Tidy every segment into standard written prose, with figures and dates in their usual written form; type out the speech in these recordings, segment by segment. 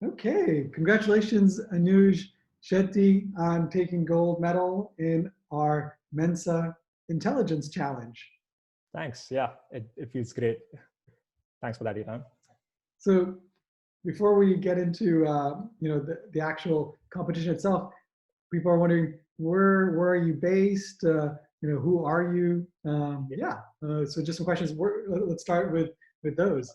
Okay, congratulations, Anuj Shetty, on taking gold medal in our Mensa Intelligence Challenge. Thanks. Yeah, it feels great. Thanks for that, Etan. So, before we get into the actual competition itself, people are wondering where are you based? Who are you? So just some questions. Let's start with those.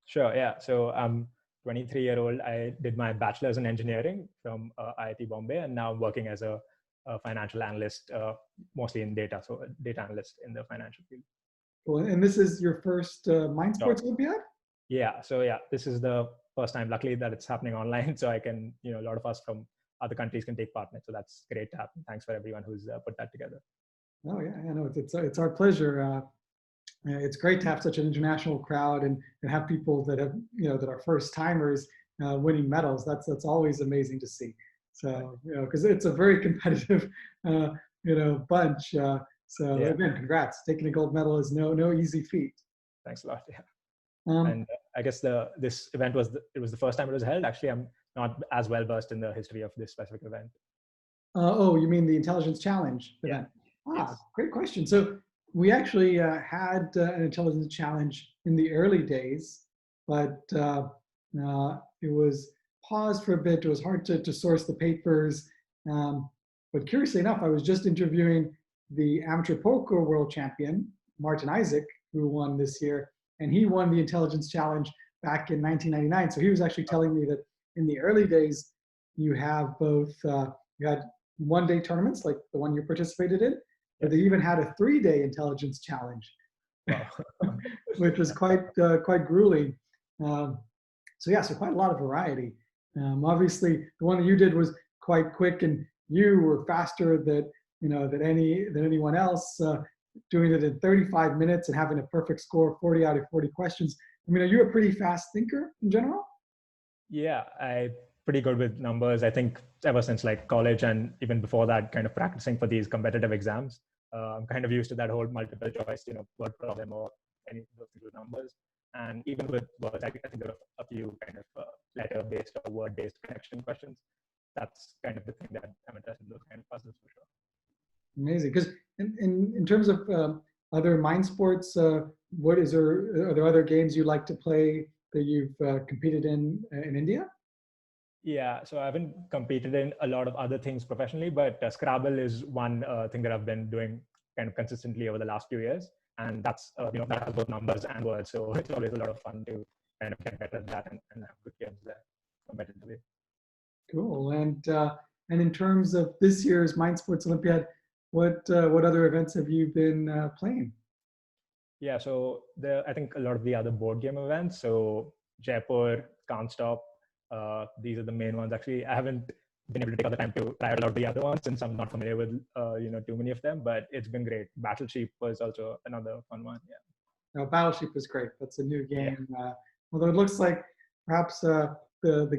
Sure. Yeah. So I'm 23-year-old. I did my bachelor's in engineering from IIT Bombay, and now I'm working as a financial analyst, mostly in data. So a data analyst in the financial field. Cool. And this is your first Mind Sports Olympiad? Yeah. So yeah, this is the first time, luckily, that it's happening online. So I can, a lot of us from other countries can take part in it. So that's great to happen. Thanks for everyone who's put that together. Oh yeah, I know it's our pleasure. It's great to have such an international crowd and have people that have that are first timers winning medals. That's always amazing to see. So because it's a very competitive bunch. Again, congrats! Taking a gold medal is no easy feat. Thanks a lot. Yeah. And I guess this event was the first time it was held. Actually, I'm not as well versed in the history of this specific event. Oh, you mean the Intelligence Challenge event? Yeah. Yes. Great question. So we actually had an Intelligence Challenge in the early days, but it was paused for a bit. It was hard to source the papers. But curiously enough, I was just interviewing the amateur poker world champion, Martin Isaac, who won this year, and he won the Intelligence Challenge back in 1999. So he was actually telling me that in the early days, you have both, you had one-day tournaments like the one you participated in, but they even had a 3-day intelligence challenge, which was quite grueling. So quite a lot of variety. Obviously, the one that you did was quite quick, and you were faster than anyone else, doing it in 35 minutes and having a perfect score, 40 out of 40 questions. I mean, are you a pretty fast thinker in general? Yeah, I'm pretty good with numbers. I think ever since like college and even before that, kind of practicing for these competitive exams, I'm kind of used to that whole multiple choice, word problem or any of those with numbers. And even with words, I think there are a few kind of letter-based or word-based connection questions. That's kind of the thing that I'm interested in, those kind of puzzles for sure. Amazing. Because in terms of other mind sports, are there other games you like to play that you've competed in India? Yeah, so I haven't competed in a lot of other things professionally, but Scrabble is one thing that I've been doing kind of consistently over the last few years, and that's that has both numbers and words, so it's always a lot of fun to kind of get better at that and have good games there competitively. Cool. And in terms of this year's Mind Sports Olympiad, what other events have you been playing? Yeah, so I think a lot of the other board game events, so Jaipur, Can't Stop, these are the main ones. Actually, I haven't been able to take all the time to try out a lot of the other ones since I'm not familiar with too many of them, but it's been great. Battleship was also another fun one. Yeah. No, Battleship is great. That's a new game. Yeah. Although it looks like perhaps the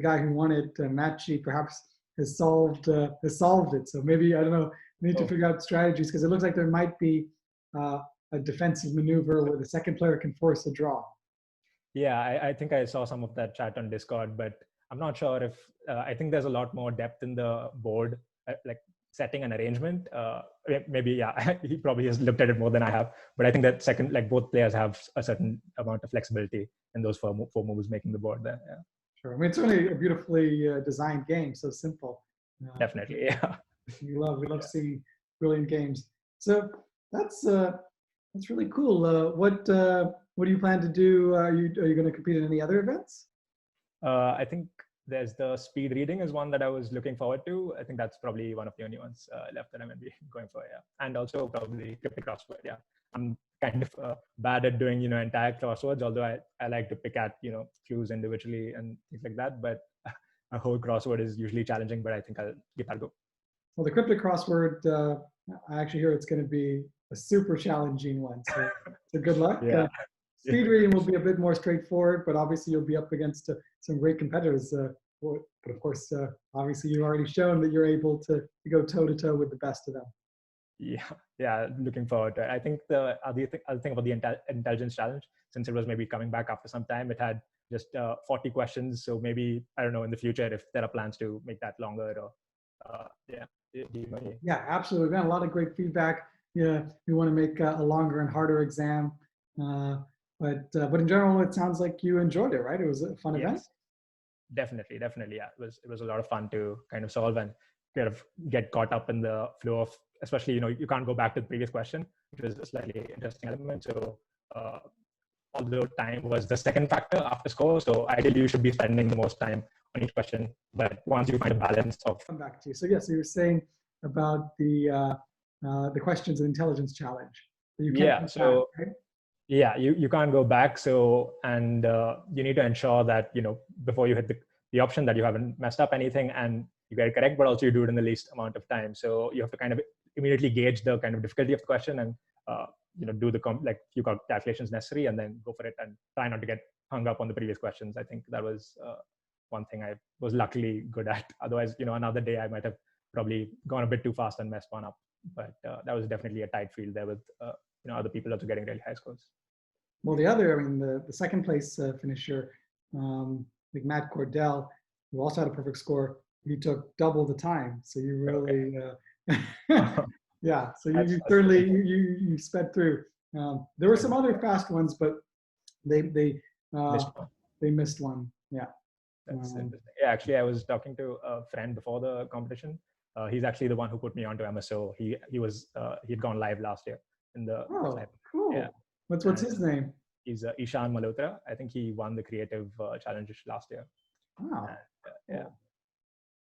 guy who won it, Matchy, perhaps has solved it. So maybe, I don't know, we need to figure out strategies, because it looks like there might be a defensive maneuver where the second player can force a draw. Yeah, I think I saw some of that chat on Discord, but I'm not sure if I think there's a lot more depth in the board, like setting and arrangement. Maybe, yeah, he probably has looked at it more than I have. But I think that second, like both players have a certain amount of flexibility in those four moves making the board there. Yeah. Sure. I mean, it's really a beautifully designed game, so simple. Definitely, yeah. We love seeing brilliant games. So that's really cool. What do you plan to do? Are you going to compete in any other events? I think there's the speed reading is one that I was looking forward to. I think that's probably one of the only ones left that I'm going to be going for. Yeah, and also probably cryptic crossword. Yeah, I'm kind of bad at doing entire crosswords. Although I like to pick at clues individually and things like that. But a whole crossword is usually challenging. But I think I'll give that a go. Well, the cryptic crossword, I actually hear it's going to be a super challenging one. So good luck. Yeah. Speed reading will be a bit more straightforward, but obviously you'll be up against some great competitors. But of course, obviously you've already shown that you're able to go toe-to-toe with the best of them. Yeah, looking forward to it. I think the other thing about the intelligence challenge, since it was maybe coming back after some time, it had just 40 questions. So maybe, I don't know, in the future, if there are plans to make that longer or yeah. Yeah, absolutely. We've got a lot of great feedback. Yeah, we want to make a longer and harder exam. But in general, it sounds like you enjoyed it, right? It was a fun event. Definitely. Yeah, it was a lot of fun to kind of solve and kind of get caught up in the flow of, especially, you can't go back to the previous question, which was a slightly interesting element. So although time was the second factor after score, so ideally you should be spending the most time on each question. But once you find a balance of, come back to you. So yes, you were saying about the questions and intelligence challenge. You can't so back, right? yeah, you can't go back. So, and you need to ensure that, before you hit the option, that you haven't messed up anything and you get it correct, but also you do it in the least amount of time. So you have to kind of immediately gauge the kind of difficulty of the question and do the few calculations necessary and then go for it and try not to get hung up on the previous questions. I think that was one thing I was luckily good at. Otherwise, another day I might have probably gone a bit too fast and messed one up. But that was definitely a tight field there with other people also getting really high scores. Well, the second place finisher, like Matt Cordell, who also had a perfect score, he took double the time. So you really, yeah. So you certainly you sped through. There were some other fast ones, but they missed one. Yeah. That's interesting. Yeah, actually, I was talking to a friend before the competition. He's actually the one who put me onto MSO. He'd gone live last year in the. Oh, cool. Yeah. What's his name? He's Ishan Malhotra. I think he won the creative challenge last year. Wow. Yeah.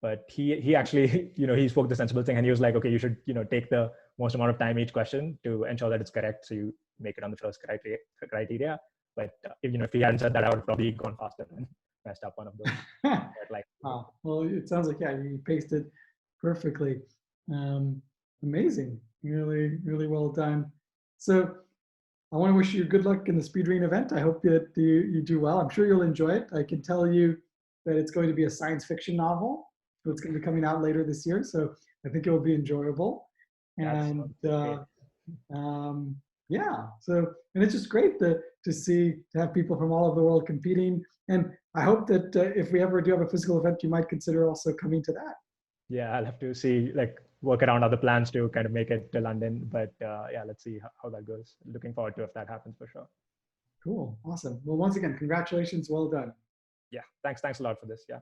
But he actually, he spoke the sensible thing, and he was like, okay, you should, take the most amount of time each question to ensure that it's correct, so you make it on the first criteria. But if he hadn't said that, I would have probably gone faster and messed up one of those. Well, it sounds like, yeah, you paced it perfectly. Amazing. Really, really well done. So I want to wish you good luck in the speedrun event. I hope that you do well. I'm sure you'll enjoy it. I can tell you that it's going to be a science fiction novel. It's going to be coming out later this year. So I think it will be enjoyable. And yeah, so, and it's just great to have people from all over the world competing. And I hope that if we ever do have a physical event, you might consider also coming to that. Yeah, I'll have to see, work around other plans to kind of make it to London. But yeah, let's see how that goes. Looking forward to if that happens for sure. Cool. Awesome. Well, once again, congratulations. Well done. Yeah. Thanks a lot for this. Yeah.